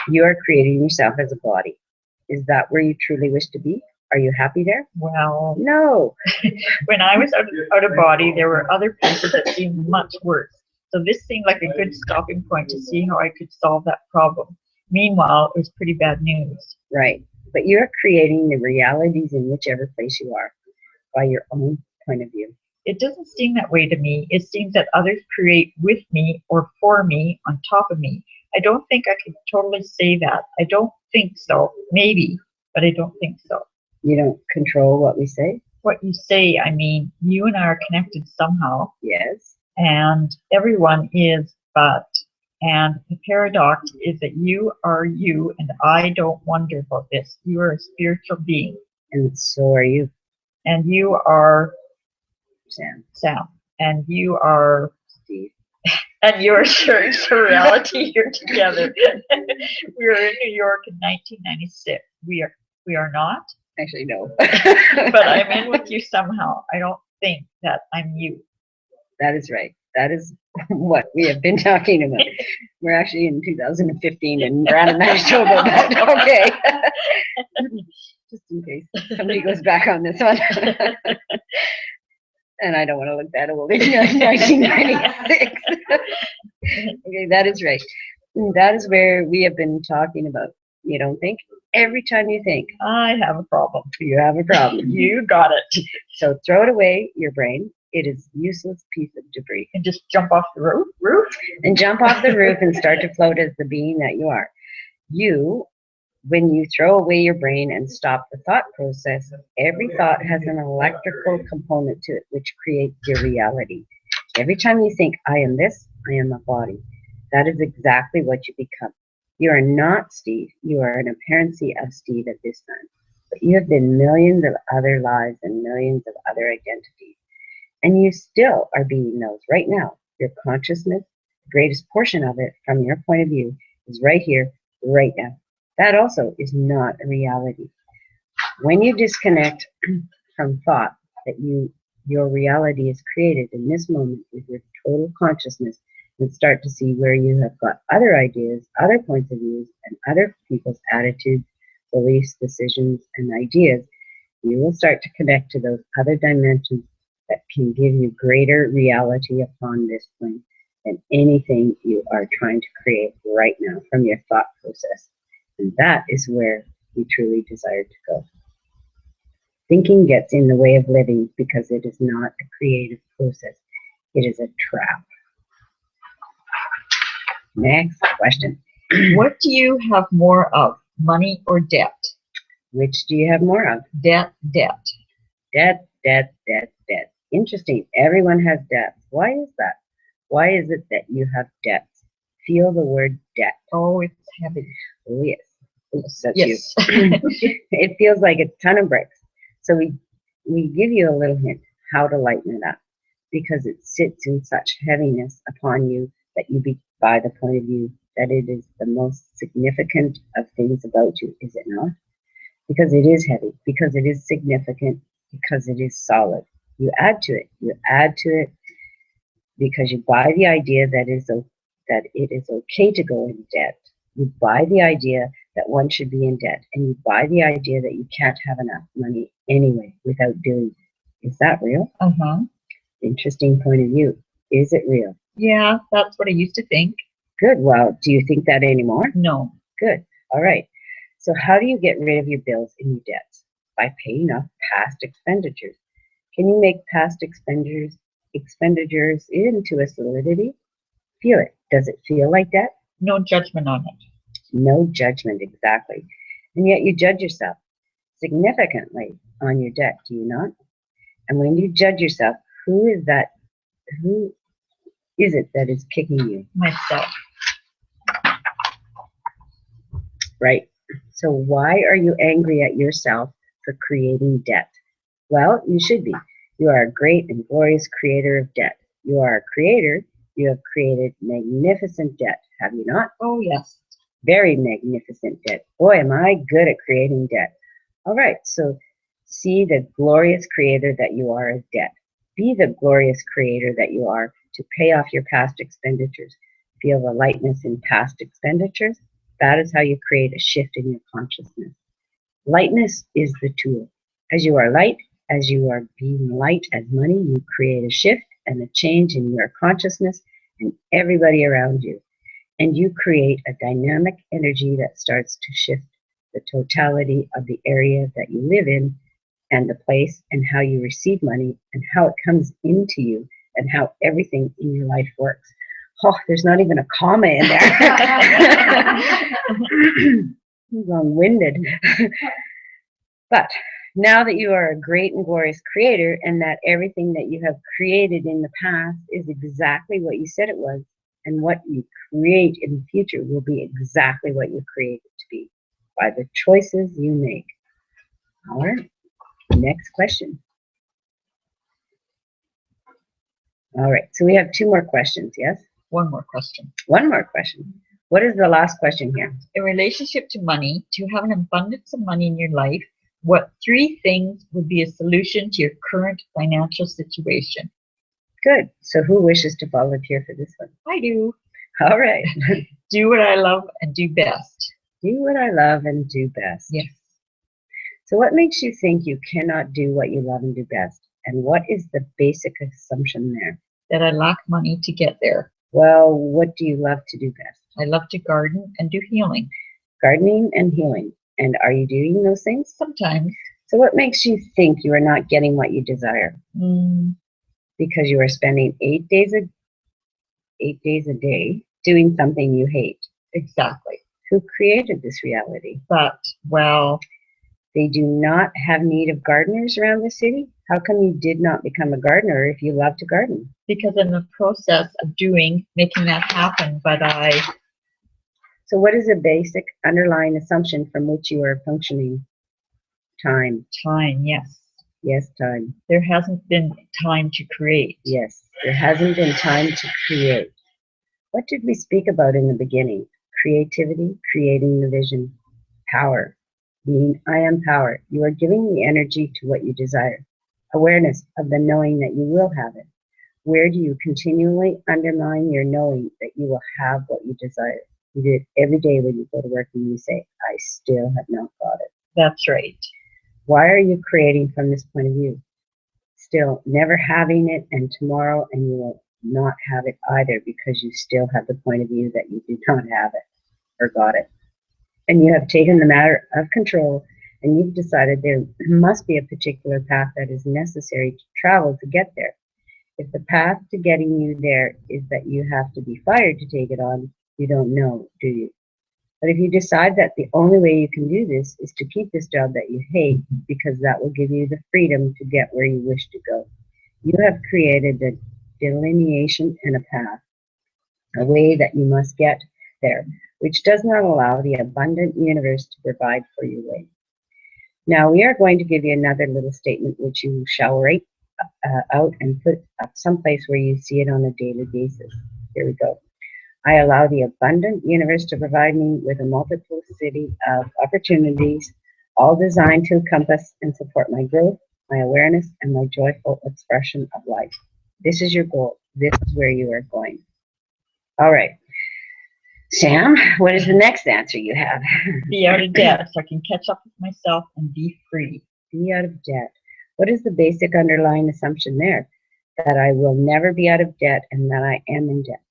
You are creating yourself as a body. Is that where you truly wish to be? Are you happy there? Well, no. When I was out of body, there were other places that seemed much worse. So this seemed like a good stopping point to see how I could solve that problem. Meanwhile, it was pretty bad news. Right. But you're creating the realities in whichever place you are by your own point of view. It doesn't seem that way to me. It seems that others create with me or for me on top of me. I don't think I could totally say that. I don't think so. Maybe, but I don't think so. You don't control what we say? What you say, I mean, you and I are connected somehow. Yes. And everyone is, but. And the paradox is that you are you, and I don't wonder about this. You are a spiritual being. And so are you. And you are Sam. And you are Steve. And you are sharing some reality here together. We are in New York in 1996. We are not. Actually, no. But I'm in with you somehow. I don't think that I'm you. That is right. That is what we have been talking about. We're actually in 2015, and Brad and I still about that. Okay. Just in case somebody goes back on this one. And I don't want to look that old in 1996. Okay, that is right. That is where we have been talking about. You don't think? Every time you think, I have a problem. You have a problem. You got it. So throw it away, your brain. It is a useless piece of debris. And just jump off the roof? And jump off the roof and start to float as the being that you are. When you throw away your brain and stop the thought process, every thought has an electrical component to it, which creates your reality. Every time you think, I am this, I am a body, that is exactly what you become. You are not Steve. You are an apparency of Steve at this time. But you have been millions of other lives and millions of other identities. And you still are being those right now. Your consciousness, the greatest portion of it from your point of view, is right here, right now. That also is not a reality. When you disconnect from thought that your reality is created in this moment with your total consciousness, and start to see where you have got other ideas, other points of views, and other people's attitudes, beliefs, decisions, and ideas, you will start to connect to those other dimensions that can give you greater reality upon this plane than anything you are trying to create right now from your thought process. And that is where you truly desire to go. Thinking gets in the way of living because it is not a creative process. It is a trap. Next question. What do you have more of, money or debt? Which do you have more of? Debt. Debt. Interesting. Everyone has debts. Why is that? Why is it that you have debts? Feel the word debt. Oh, it's heavy. Oh, yes. Oops, that's Yes. you. It feels like a ton of bricks. So we give you a little hint how to lighten it up, because it sits in such heaviness upon you that you be by the point of view that it is the most significant of things about you, is it not? Because it is heavy, because it is significant, because it is solid. You add to it. You add to it because you buy the idea that it is okay to go in debt. You buy the idea that one should be in debt, and you buy the idea that you can't have enough money anyway without doing it. Is that real? Uh-huh. Interesting point of view. Is it real? Yeah, that's what I used to think. Good. Well, do you think that anymore? No. Good. All right. So how do you get rid of your bills and your debts? By paying off past expenditures. Can you make past expenditures into a solidity? Feel it. Does it feel like debt? No judgment on it. No judgment, exactly. And yet you judge yourself significantly on your debt, do you not? And when you judge yourself, who is it that is kicking you? Myself. Right. So why are you angry at yourself for creating debt? Well, you should be. You are a great and glorious creator of debt. You are a creator. You have created magnificent debt, have you not? Oh, yes. Very magnificent debt. Boy, am I good at creating debt. All right, so see the glorious creator that you are of debt. Be the glorious creator that you are to pay off your past expenditures. Feel the lightness in past expenditures. That is how you create a shift in your consciousness. Lightness is the tool. As you are light, as you are being light as money, you create a shift and a change in your consciousness and everybody around you. And you create a dynamic energy that starts to shift the totality of the area that you live in and the place and how you receive money and how it comes into you and how everything in your life works. Oh, there's not even a comma in there. Long-winded. But now that you are a great and glorious creator and that everything that you have created in the past is exactly what you said it was, and what you create in the future will be exactly what you create it to be by the choices you make. All right, next question. All right, so we have two more questions, yes? One more question. One more question. What is the last question here? In relationship to money, to have an abundance of money in your life, what 3 things would be a solution to your current financial situation? Good. So who wishes to volunteer for this one? I do. All right. Do what I love and do best. Do what I love and do best. Yes. So what makes you think you cannot do what you love and do best? And what is the basic assumption there? That I lack money to get there. Well, what do you love to do best? I love to garden and do healing. Gardening and healing. And are you doing those things? Sometimes. So what makes you think you are not getting what you desire? Because you are spending 8 days a day doing something you hate. Exactly. Who created this reality? But, well, they do not have need of gardeners around the city? How come you did not become a gardener if you love to garden? Because in the process of making that happen, but So what is the basic underlying assumption from which you are functioning? Time. Time, yes. Yes, time. There hasn't been time to create. Yes, there hasn't been time to create. What did we speak about in the beginning? Creativity, creating the vision. Power, meaning I am power. You are giving the energy to what you desire. Awareness of the knowing that you will have it. Where do you continually undermine your knowing that you will have what you desire? You do it every day when you go to work and you say, I still have not got it. That's right. Why are you creating from this point of view? Still never having it, and tomorrow, and you will not have it either because you still have the point of view that you do not have it or got it. And you have taken the matter of control, and you've decided there must be a particular path that is necessary to travel to get there. If the path to getting you there is that you have to be fired to take it on, you don't know, do you? But if you decide that the only way you can do this is to keep this job that you hate because that will give you the freedom to get where you wish to go, you have created a delineation and a path, a way that you must get there, which does not allow the abundant universe to provide for your way. Now we are going to give you another little statement which you shall write out and put up someplace where you see it on a daily basis. Here we go. I allow the abundant universe to provide me with a multiplicity of opportunities, all designed to encompass and support my growth, my awareness, and my joyful expression of life. This is your goal. This is where you are going. All right. Sam, what is the next answer you have? Be out of debt so I can catch up with myself and be free. Be out of debt. What is the basic underlying assumption there? That I will never be out of debt and that I am in debt.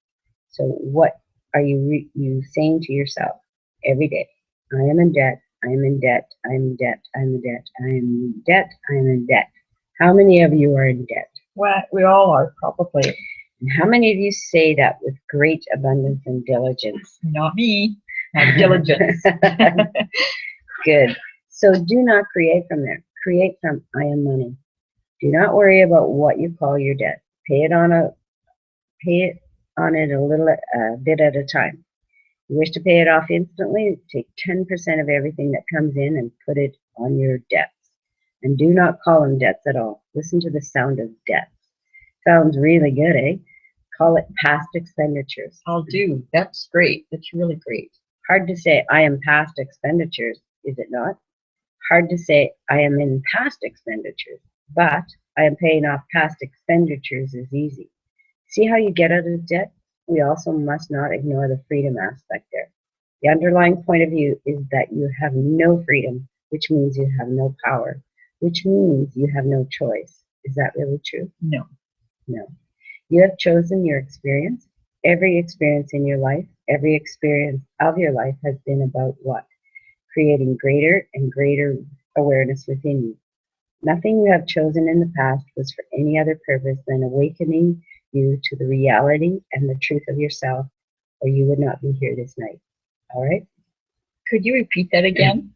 So what are you saying to yourself every day? I am in debt, I am in debt, I am in debt, I am in debt, I am in debt, I am in debt. How many of you are in debt? Well, we all are, probably. And how many of you say that with great abundance and diligence? Not me. Not diligence. Good. So do not create from there. Create from I am money. Do not worry about what you call your debt. Pay it on it a little bit at a time. You wish to pay it off instantly, take 10% of everything that comes in and put it on your debts. And do not call them debts at all. Listen to the sound of debts. Sounds really good, eh? Call it past expenditures. I'll do. That's great. That's really great. Hard to say I am past expenditures, is it not? Hard to say I am in past expenditures, but I am paying off past expenditures is easy. See how you get out of debt? We also must not ignore the freedom aspect there. The underlying point of view is that you have no freedom, which means you have no power, which means you have no choice. Is that really true? No. No. You have chosen your experience. Every experience in your life, every experience of your life has been about what? Creating greater and greater awareness within you. Nothing you have chosen in the past was for any other purpose than awakening you to the reality and the truth of yourself, or you would not be here this night. All right? Could you repeat that again?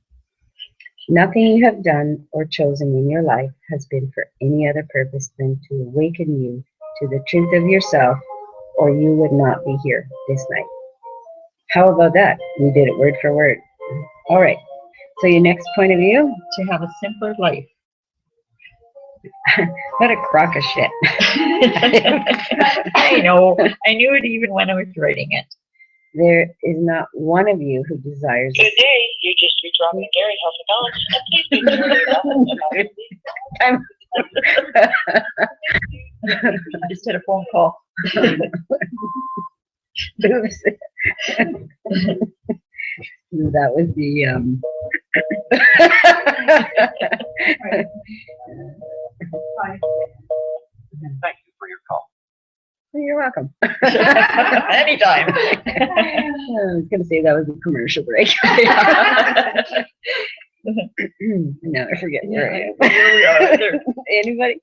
Nothing you have done or chosen in your life has been for any other purpose than to awaken you to the truth of yourself, or you would not be here this night. How about that? We did it word for word. All right. So your next point of view? To have a simpler life. What a crock of shit. I know. I knew it even when I was writing it. There is not one of you who desires. Good day. You just reached Robin and Gary. Health and balance. I just had a phone call. Oops. That was the Thank you for your call. You're welcome. Anytime. I was going to say that was a commercial break. No, I forget where I am. Here we are. There. Anybody?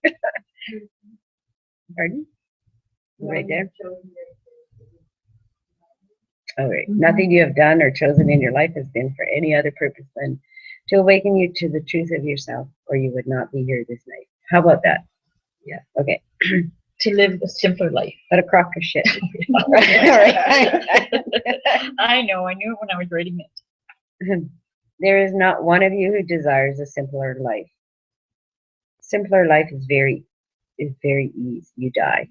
Pardon? Right there. All right. Nothing you have done or chosen in your life has been for any other purpose than to awaken you to the truth of yourself, or you would not be here this night. How about that? Yeah. Okay. To live a simpler life. What a crock of shit. All right. I know. I knew it when I was writing it. There is not one of you who desires a simpler life. Simpler life is very easy. You die.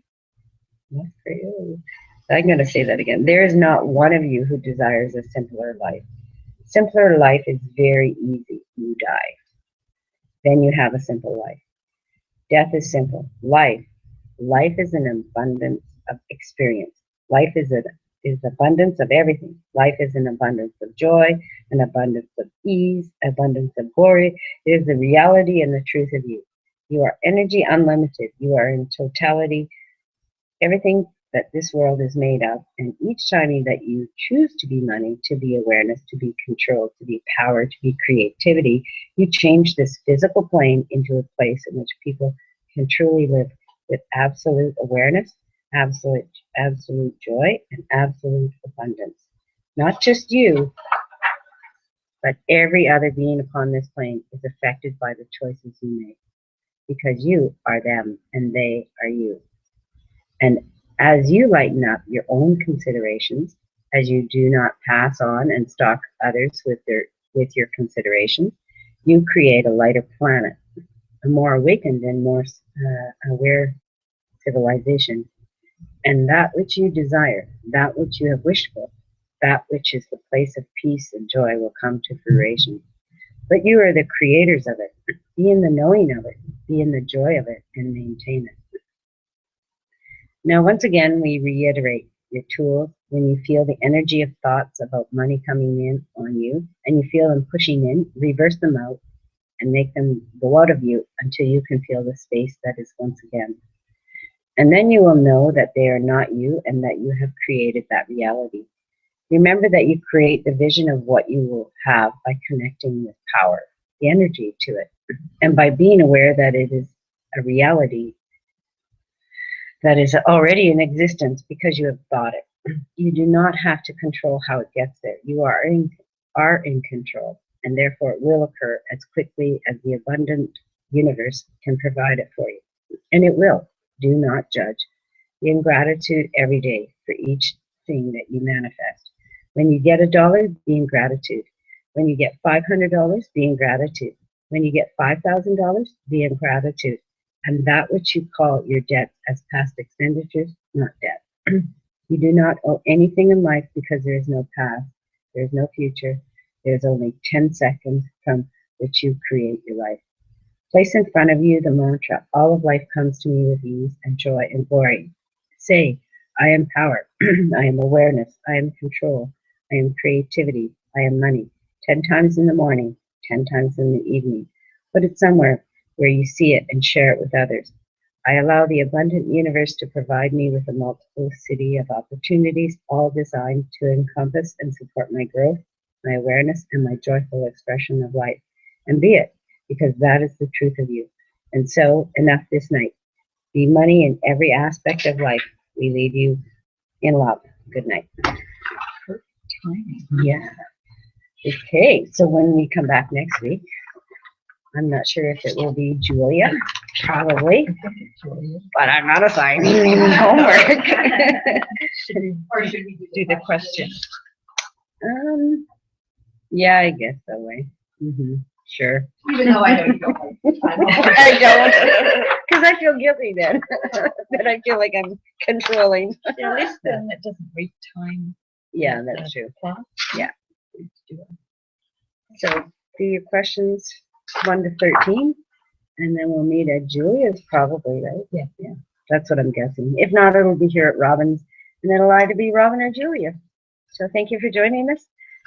That's for you. I'm going to say that again. There is not one of you who desires a simpler life. Simpler life is very easy. You die. Then you have a simple life. Death is simple. Life Life is an abundance of experience. Life is abundance of everything. Life is an abundance of joy, an abundance of ease, abundance of glory. It is the reality and the truth of you. You are energy unlimited. You are in totality everything that this world is made of. And each time that you choose to be money, to be awareness, to be control, to be power, to be creativity, you change this physical plane into a place in which people can truly live with absolute awareness, absolute joy, and absolute abundance. Not just you, but every other being upon this plane is affected by the choices you make, because you are them and they are you. And as you lighten up your own considerations, as you do not pass on and stalk others with your considerations, you create a lighter planet, a more awakened and more aware civilization. And that which you desire, that which you have wished for, that which is the place of peace and joy will come to fruition. But you are the creators of it. Be in the knowing of it, be in the joy of it, and maintain it. Now, once again, we reiterate your tools. When you feel the energy of thoughts about money coming in on you, and you feel them pushing in, reverse them out and make them go out of you until you can feel the space that is once again. And then you will know that they are not you and that you have created that reality. Remember that you create the vision of what you will have by connecting with power, the energy to it, and by being aware that it is a reality that is already in existence because you have thought it. You do not have to control how it gets there. You are in control, and therefore it will occur as quickly as the abundant universe can provide it for you. And it will. Do not judge. Be in gratitude every day for each thing that you manifest. When you get $1, be in gratitude. When you get $500, be in gratitude. When you get $5,000, be in gratitude. And that which you call your debt as past expenditures, not debt. You do not owe anything in life because there is no past, there is no future, there is only 10 seconds from which you create your life. Place in front of you the mantra, all of life comes to me with ease and joy and glory. Say, I am power, I am awareness, I am control, I am creativity, I am money. 10 times in the morning, 10 times in the evening. Put it somewhere where you see it and share it with others. I allow the abundant universe to provide me with a multiplicity of opportunities, all designed to encompass and support my growth, my awareness, and my joyful expression of life. And be it, because that is the truth of you. And so, enough this night. Be money in every aspect of life. We leave you in love. Good night. Yeah. Okay, so when we come back next week, I'm not sure if it will be Julia, probably, but I'm not assigning any homework. Or should we do the question? Yeah, I guess that way. Sure. Even though I know you don't like it. I don't, because I feel guilty then. That I feel like I'm controlling. At least then it doesn't waste time. Yeah, that's true. Class. Yeah. So do your questions 1 to 13, and then we'll meet at Julia's probably, right? Yeah. That's what I'm guessing. If not, it'll be here at Robin's, and it'll either be Robin or Julia. So thank you for joining us.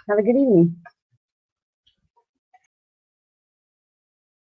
Have a good evening.